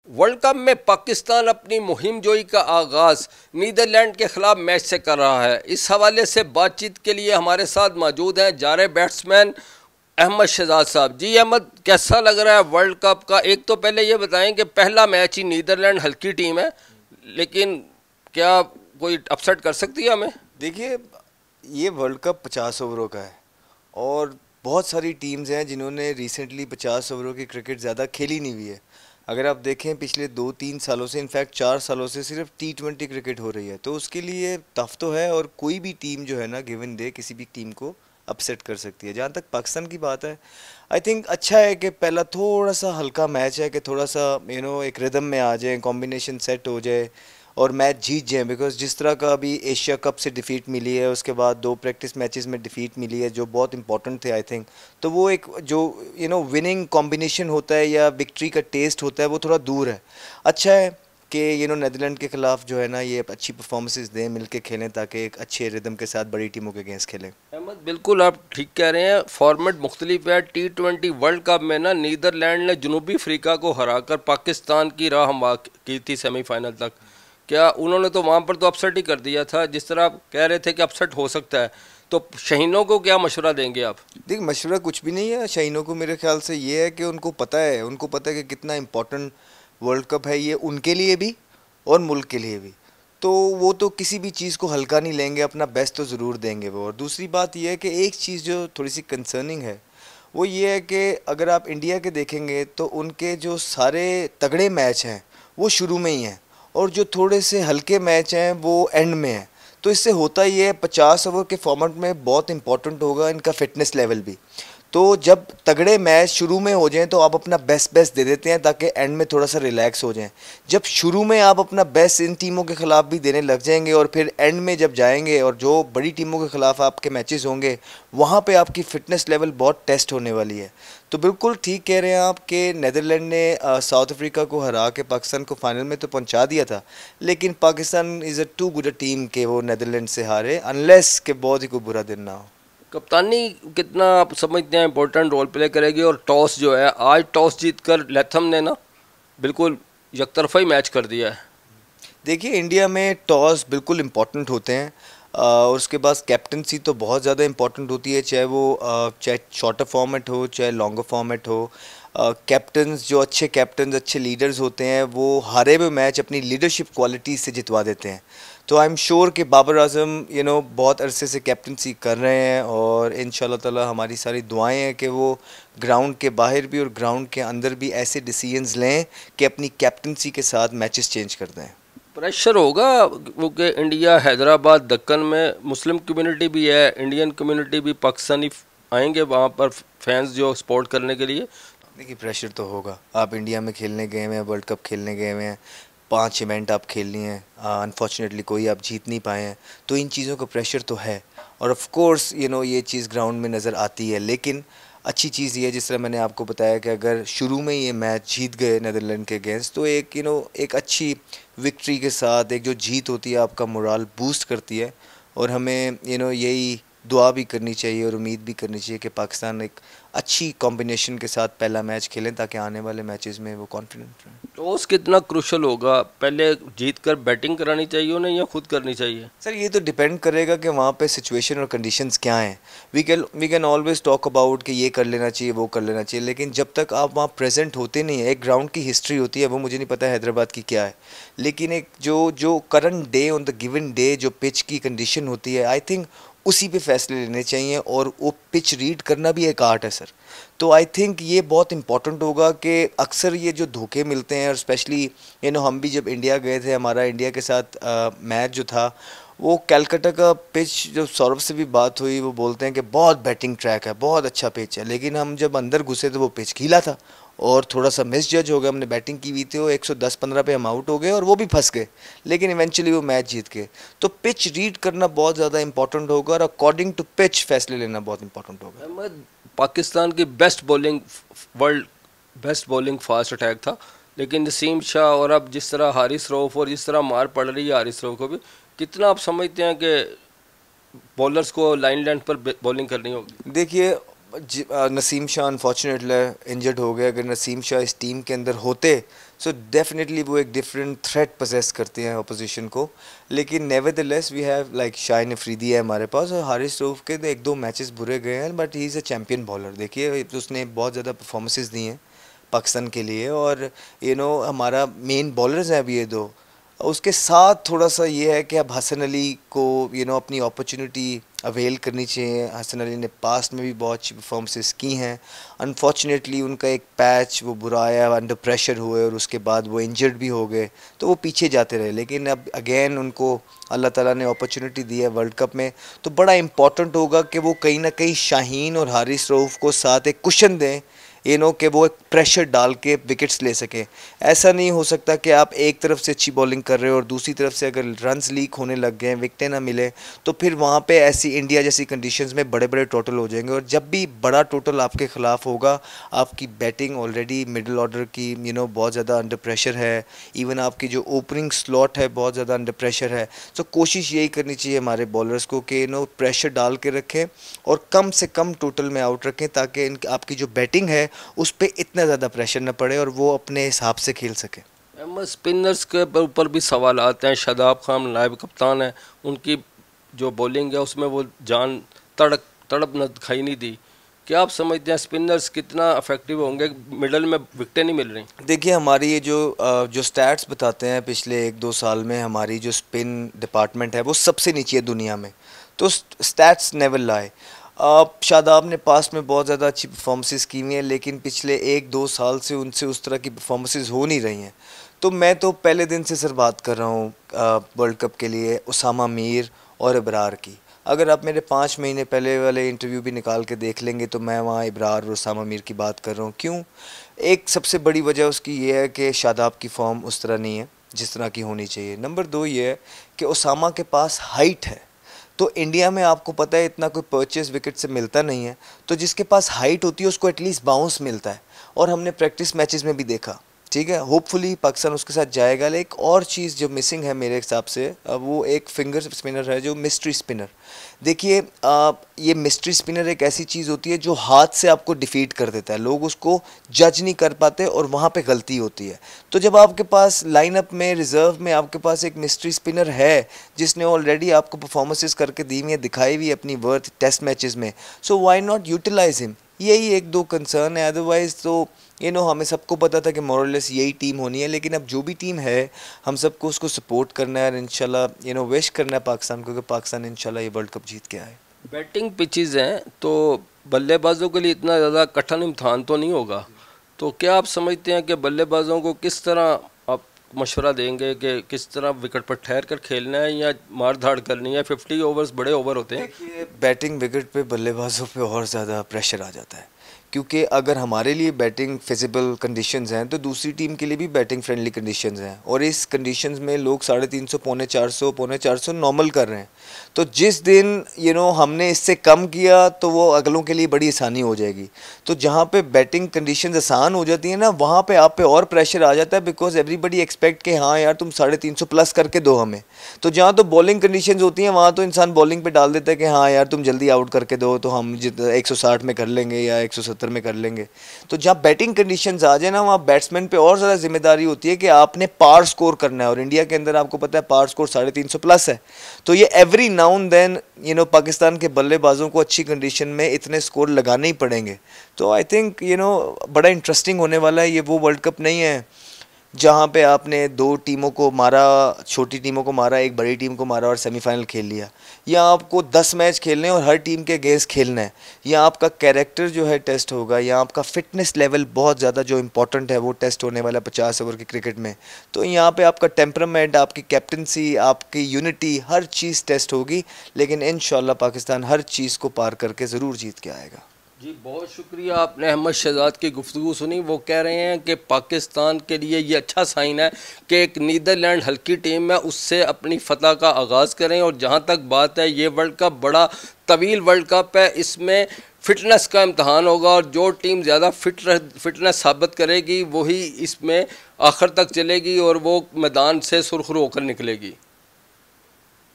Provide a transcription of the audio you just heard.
World cup में पाकिस्तान अपनी मुहिम जोई का आगाज़ नीदरलैंड के खिलाफ मैच से कर रहा है। इस हवाले से बातचीत के लिए हमारे साथ मौजूद हैं जारे बैट्समैन अहमद शहजाद साहब। जी अहमद, कैसा लग रहा है वर्ल्ड कप का? एक तो पहले ये बताएं कि पहला मैच ही, नीदरलैंड हल्की टीम है, लेकिन क्या कोई अपसेट कर सकती है हमें? देखिए, ये वर्ल्ड कप 50 ओवरों का है और बहुत सारी टीम्स हैं जिन्होंने रिसेंटली 50 ओवरों की क्रिकेट ज़्यादा खेली नहीं हुई है। अगर आप देखें पिछले 2-3 सालों से, इनफैक्ट 4 सालों से सिर्फ T20 क्रिकेट हो रही है, तो उसके लिए टफ तो है और कोई भी टीम जो है ना, गिवन डे किसी भी टीम को अपसेट कर सकती है। जहाँ तक पाकिस्तान की बात है, आई थिंक अच्छा है कि पहला थोड़ा सा हल्का मैच है कि थोड़ा सा एक रिदम में आ जाए, कॉम्बिनेशन सेट हो जाए और मैच जीत जाएं। बिकॉज जिस तरह का अभी एशिया कप से डिफ़ीट मिली है, उसके बाद 2 प्रैक्टिस मैचेस में डिफ़ीट मिली है जो बहुत इंपॉर्टेंट थे आई थिंक, तो वो एक जो विनिंग कॉम्बिनेशन होता है या विक्ट्री का टेस्ट होता है वो थोड़ा दूर है। अच्छा है कि नीदरलैंड के ख़िलाफ़ जो है ना, ये अच्छी परफॉर्मेंसेस दें, मिलके खेलें ताकि एक अच्छे रिदम के साथ बड़ी टीमों के अगेंस्ट खेलें। अहमद, बिल्कुल आप ठीक कह रहे हैं। फॉर्मेट मुख्तलिफ है। T20 वर्ल्ड कप में ना नीदरलैंड ने जनूबी अफ्रीका को हराकर पाकिस्तान की राह हमवार की थी सेमीफाइनल तक। क्या उन्होंने तो वहाँ पर तो अपसेट ही कर दिया था, जिस तरह आप कह रहे थे कि अपसेट हो सकता है। तो शहीनों को क्या मशवरा देंगे आप? देख, मशवरा कुछ भी नहीं है शाहीनों को। मेरे ख्याल से ये है कि उनको पता है कि कितना इम्पोर्टेंट वर्ल्ड कप है ये, उनके लिए भी और मुल्क के लिए भी। तो वो तो किसी भी चीज़ को हल्का नहीं लेंगे, अपना बेस्ट तो ज़रूर देंगे वो। और दूसरी बात ये है कि एक चीज़ जो थोड़ी सी कंसर्निंग है वो ये है कि अगर आप इंडिया के देखेंगे तो उनके जो सारे तगड़े मैच हैं वो शुरू में ही हैं और जो थोड़े से हल्के मैच हैं वो एंड में हैं। तो इससे होता ये है, 50 ओवर के फॉर्मेट में बहुत इंपॉर्टेंट होगा इनका फिटनेस लेवल भी। तो जब तगड़े मैच शुरू में हो जाएं तो आप अपना बेस्ट बेस्ट दे देते हैं ताकि एंड में थोड़ा सा रिलैक्स हो जाएं। जब शुरू में आप अपना बेस्ट इन टीमों के ख़िलाफ़ भी देने लग जाएंगे और फिर एंड में जब जाएंगे और जो बड़ी टीमों के ख़िलाफ़ आपके मैचेस होंगे, वहाँ पे आपकी फ़िटनेस लेवल बहुत टेस्ट होने वाली है। तो बिल्कुल ठीक कह रहे हैं आप कि नीदरलैंड ने साउथ अफ्रीका को हरा के पाकिस्तान को फाइनल में तो पहुंचा दिया था, लेकिन Pakistan is a too good a team के वो नीदरलैंड से हारे, अनलेस के बहुत ही कोई बुरा दिन ना हो। कप्तानी कितना आप समझते हैं इम्पोर्टेंट रोल प्ले करेगी? और टॉस जो है, आज टॉस जीतकर लैथम ने ना बिल्कुल एकतरफा ही मैच कर दिया है। देखिए, इंडिया में टॉस बिल्कुल इम्पॉर्टेंट होते हैं और उसके बाद कैप्टनसी तो बहुत ज़्यादा इम्पॉर्टेंट होती है, चाहे शॉर्टर फॉर्मेट हो चाहे लॉन्गर फॉर्मेट हो। कैप्टन्स जो अच्छे कैप्टन्स, अच्छे लीडर्स होते हैं, वो हारे हुए मैच अपनी लीडरशिप क्वालिटी से जितवा देते हैं। तो आई एम श्योर कि बाबर आजम बहुत अरसे से कैप्टनसी कर रहे हैं और इंशाल्लाह ताला हमारी सारी दुआएं हैं कि वो ग्राउंड के बाहर भी और ग्राउंड के अंदर भी ऐसे डिसीजंस लें कि अपनी कैप्टनसी के साथ मैचेस चेंज कर दें। प्रेशर होगा क्योंकि इंडिया, हैदराबाद, दक्कन में मुस्लिम कम्युनिटी भी है, इंडियन कम्युनिटी भी, पाकिस्तानी आएंगे वहाँ पर फैंस जो सपोर्ट करने के लिए। देखिए, प्रेशर तो होगा। आप इंडिया में खेलने गए हुए हैं, वर्ल्ड कप खेलने गए हुए हैं, 5 इवेंट आप खेल लिए हैं, अनफॉर्चुनेटली कोई आप जीत नहीं पाए हैं, तो इन चीज़ों का प्रेशर तो है। और ऑफ कोर्स ये चीज़ ग्राउंड में नज़र आती है, लेकिन अच्छी चीज़ ये है, जिस तरह मैंने आपको बताया कि अगर शुरू में ये मैच जीत गए नीदरलैंड के अगेंस्ट, तो एक अच्छी विक्ट्री के साथ एक जो जीत होती है आपका मोराल बूस्ट करती है। और हमें यही दुआ भी करनी चाहिए और उम्मीद भी करनी चाहिए कि पाकिस्तान एक अच्छी कॉम्बिनेशन के साथ पहला मैच खेलें ताकि आने वाले मैचेस में वो कॉन्फिडेंट रहें। टॉस कितना क्रूशल होगा? पहले जीत कर बैटिंग करानी चाहिए उन्हें या खुद करनी चाहिए? सर, ये तो डिपेंड करेगा कि वहाँ पे सिचुएशन और कंडीशंस क्या हैं। We can always talk about कि ये कर लेना चाहिए, वो कर लेना चाहिए, लेकिन जब तक आप वहाँ प्रेजेंट होते नहीं है, एक ग्राउंड की हिस्ट्री होती है, वो मुझे नहीं पता हैदराबाद की क्या है, लेकिन एक जो current day on the given day जो पिच की कंडीशन होती है, आई थिंक उसी पे फैसले लेने चाहिए। और वो पिच रीड करना भी एक आर्ट है सर। तो आई थिंक ये बहुत इंपॉर्टेंट होगा कि अक्सर ये जो धोखे मिलते हैं, और स्पेशली हम भी जब इंडिया गए थे, हमारा इंडिया के साथ मैच जो था, वो कैलकाटा का पिच, जो सौरभ से भी बात हुई, वो बोलते हैं कि बहुत बैटिंग ट्रैक है, बहुत अच्छा पिच है, लेकिन हम जब अंदर घुसे तो वो पिच गीला था और थोड़ा सा मिस जज हो गया। हमने बैटिंग की हुई थी, वो 110-15 पे हम आउट हो गए और वो भी फंस गए, लेकिन इवेंचुअली वो मैच जीत गए। तो पिच रीड करना बहुत ज़्यादा इंपॉर्टेंट होगा और अकॉर्डिंग टू पिच फैसले लेना बहुत इंपॉर्टेंट होगा। अहमद, पाकिस्तान की best bowling, world best bowling fast attack था, लेकिन नसीम शाह और अब जिस तरह हारिस रऊफ और जिस तरह मार पड़ रही है हारिस रऊफ को भी, कितना आप समझते हैं कि बॉलर्स को लाइन लेंथ पर बॉलिंग करनी होगी? देखिए, नसीम शाह अनफॉर्चुनेटली इंजर्ड हो गए। अगर नसीम शाह इस टीम के अंदर होते सो डेफिनेटली वो एक डिफरेंट थ्रेट पोजेस करते हैं अपोजिशन को। लेकिन nevertheless we have like Shaheen Afridi है हमारे पास, और हारिस रऊफ के एक दो मैचेस बुरे गए हैं, but he is a champion bowler. देखिए उसने बहुत ज़्यादा परफॉर्मेंसेस दी हैं पाकिस्तान के लिए, और हमारा मेन बॉलर्स हैं अभी ये दो। उसके साथ थोड़ा सा ये है कि अब हसन अली को अपनी अपॉर्चुनिटी अवेल करनी चाहिए। हसन अली ने पास्ट में भी बहुत अच्छी परफॉर्मेंसेस की हैं। अनफॉर्चुनेटली उनका एक पैच वो बुरा आया, अंडर प्रेशर हुए और उसके बाद वो इंजर्ड भी हो गए, तो वो पीछे जाते रहे। लेकिन अब अगेन उनको अल्लाह ताला ने अपॉर्चुनिटी दी है वर्ल्ड कप में, तो बड़ा इम्पॉर्टेंट होगा कि वो कहीं ना कहीं शाहीन और हारिस रऊफ को साथ एक कुशन दें, कि वो एक प्रेशर डाल के विकेट्स ले सकें। ऐसा नहीं हो सकता कि आप एक तरफ से अच्छी बॉलिंग कर रहे हो और दूसरी तरफ से अगर रन्स लीक होने लग गए, विकेटें ना मिले, तो फिर वहाँ पे ऐसी इंडिया जैसी कंडीशंस में बड़े बड़े टोटल हो जाएंगे। और जब भी बड़ा टोटल आपके ख़िलाफ़ होगा, आपकी बैटिंग ऑलरेडी मिडिल ऑर्डर की बहुत ज़्यादा अंडर प्रेशर है, इवन आपकी जो ओपनिंग स्लॉट है बहुत ज़्यादा अंडर प्रेशर है। तो कोशिश यही करनी चाहिए हमारे बॉलर्स को कि प्रेशर डाल के रखें और कम से कम टोटल में आउट रखें, ताकि आपकी जो बैटिंग है उस पर इतना ज़्यादा प्रेशर न पड़े और वो अपने हिसाब से खेल सके। स्पिनर्स के ऊपर भी सवाल आते हैं। शादाब खान नायब कप्तान है, उनकी जो बॉलिंग है उसमें वो जान तड़प न दिखाई नहीं दी। क्या आप समझते हैं स्पिनर्स कितना इफेक्टिव होंगे? मिडल में विकेटें नहीं मिल रही। देखिए हमारी ये जो स्टैट्स बताते हैं पिछले 1-2 साल में हमारी जो स्पिन डिपार्टमेंट है वो सबसे नीचे है दुनिया में, तो स्टैट्स नेवर लाई। शादाब ने पास्ट में बहुत ज़्यादा अच्छी परफॉर्मेंसेस की हुई हैं, लेकिन पिछले 1-2 साल से उनसे उस तरह की परफॉर्मेंसेस हो नहीं रही हैं। तो मैं तो पहले दिन से सर बात कर रहा हूँ वर्ल्ड कप के लिए उसामा मीर और इब्रार की। अगर आप मेरे 5 महीने पहले वाले इंटरव्यू भी निकाल के देख लेंगे तो मैं वहाँ इब्रार और उसामा मीर की बात कर रहा हूँ। क्यों? एक सबसे बड़ी वजह उसकी ये है कि शादाब की फॉर्म उस तरह नहीं है जिस तरह की होनी चाहिए। नंबर 2 ये है कि उसामा के पास हाइट है, तो इंडिया में आपको पता है इतना कोई परचेस विकेट से मिलता नहीं है, तो जिसके पास हाइट होती है उसको एटलीस्ट बाउंस मिलता है, और हमने प्रैक्टिस मैचेस में भी देखा। ठीक है, होपफुली पाकिस्तान उसके साथ जाएगा। एक और चीज़ जो मिसिंग है मेरे हिसाब से, वो एक फिंगर स्पिनर है, जो मिस्ट्री स्पिनर। देखिए ये मिस्ट्री स्पिनर एक ऐसी चीज़ होती है जो हाथ से आपको डिफीट कर देता है, लोग उसको जज नहीं कर पाते और वहाँ पे गलती होती है। तो जब आपके पास लाइनअप में रिज़र्व में आपके पास एक मिस्ट्री स्पिनर है जिसने ऑलरेडी आपको परफॉर्मेंसेस करके दी हुई है, दिखाई हुई अपनी वर्थ टेस्ट मैचेस में, so why not utilise him. यही 1-2 कंसर्न है। अदरवाइज़ तो हमें सबको पता था कि मोरलेस यही टीम होनी है, लेकिन अब जो भी टीम है हम सबको उसको सपोर्ट करना है और इंशाल्लाह विश करना है पाकिस्तान को कि पाकिस्तान इंशाल्लाह ये वर्ल्ड कप जीत के आए। बैटिंग पिचेस हैं तो बल्लेबाजों के लिए इतना ज़्यादा कठिन इम्तहान तो नहीं होगा, तो क्या आप समझते हैं कि बल्लेबाजों को किस तरह आप मशवरा देंगे कि किस तरह विकेट पर ठहर कर खेलना है या मार धाड़ करनी है? 50 ओवर्स बड़े ओवर होते हैं। बैटिंग विकेट पे बल्लेबाजों पे और ज़्यादा प्रेशर आ जाता है, क्योंकि अगर हमारे लिए बैटिंग फिजिबल कंडीशंस हैं तो दूसरी टीम के लिए भी बैटिंग फ्रेंडली कंडीशंस हैं, और इस कंडीशंस में लोग 350 पौने 400 नॉर्मल कर रहे हैं। तो जिस दिन हमने इससे कम किया तो वो अगलों के लिए बड़ी आसानी हो जाएगी। तो जहाँ पे बैटिंग कंडीशंस आसान हो जाती है ना, वहाँ पे आप पे और प्रेशर आ जाता है, बिकॉज एवरीबडी एक्सपेक्ट कि हाँ यार तुम 350 प्लस करके दो हमें। तो जहाँ तो बॉलिंग कंडीशंस होती हैं वहाँ तो इंसान बॉलिंग पे डाल देता है कि हाँ यार तुम जल्दी आउट करके दो तो हम 160 में कर लेंगे या 170 में कर लेंगे। तो जहाँ बैटिंग कंडीशंस आ जाए ना, वहाँ बैट्समैन पे और ज़्यादा जिम्मेदारी होती है कि आपने पार स्कोर करना है, और इंडिया के अंदर आपको पता है पार स्कोर 350 प्लस है। तो ये every now and then Pakistan के बल्लेबाजों को अच्छी कंडीशन में इतने स्कोर लगाने ही पड़ेंगे। तो आई थिंक बड़ा इंटरेस्टिंग होने वाला है। ये वो वर्ल्ड कप नहीं है जहाँ पे आपने 2 टीमों को मारा, छोटी टीमों को मारा, एक बड़ी टीम को मारा और सेमीफाइनल खेल लिया। या आपको 10 मैच खेलने और हर टीम के अगेंस्ट खेलना है, या आपका कैरेक्टर जो है टेस्ट होगा, या आपका फिटनेस लेवल बहुत ज़्यादा जो इंपॉर्टेंट है वो टेस्ट होने वाला 50 ओवर के क्रिकेट में। तो यहाँ पे आपका टेम्परामेंट, आपकी कैप्टनसी, आपकी यूनिटी, हर चीज़ टेस्ट होगी, लेकिन इंशाल्लाह पाकिस्तान हर चीज़ को पार करके ज़रूर जीत के आएगा। जी बहुत शुक्रिया, आपने अहमद शहजाद की गुफ्तगू सुनी। वो कह रहे हैं कि पाकिस्तान के लिए ये अच्छा साइन है कि एक नीदरलैंड हल्की टीम है उससे अपनी फतह का आगाज़ करें। और जहाँ तक बात है, ये वर्ल्ड कप बड़ा तवील वर्ल्ड कप है, इसमें फ़िटनेस का इम्तहान होगा और जो टीम ज़्यादा फिटनेस साबित करेगी वही इसमें आखिर तक चलेगी और वो मैदान से सुरखरू होकर निकलेगी।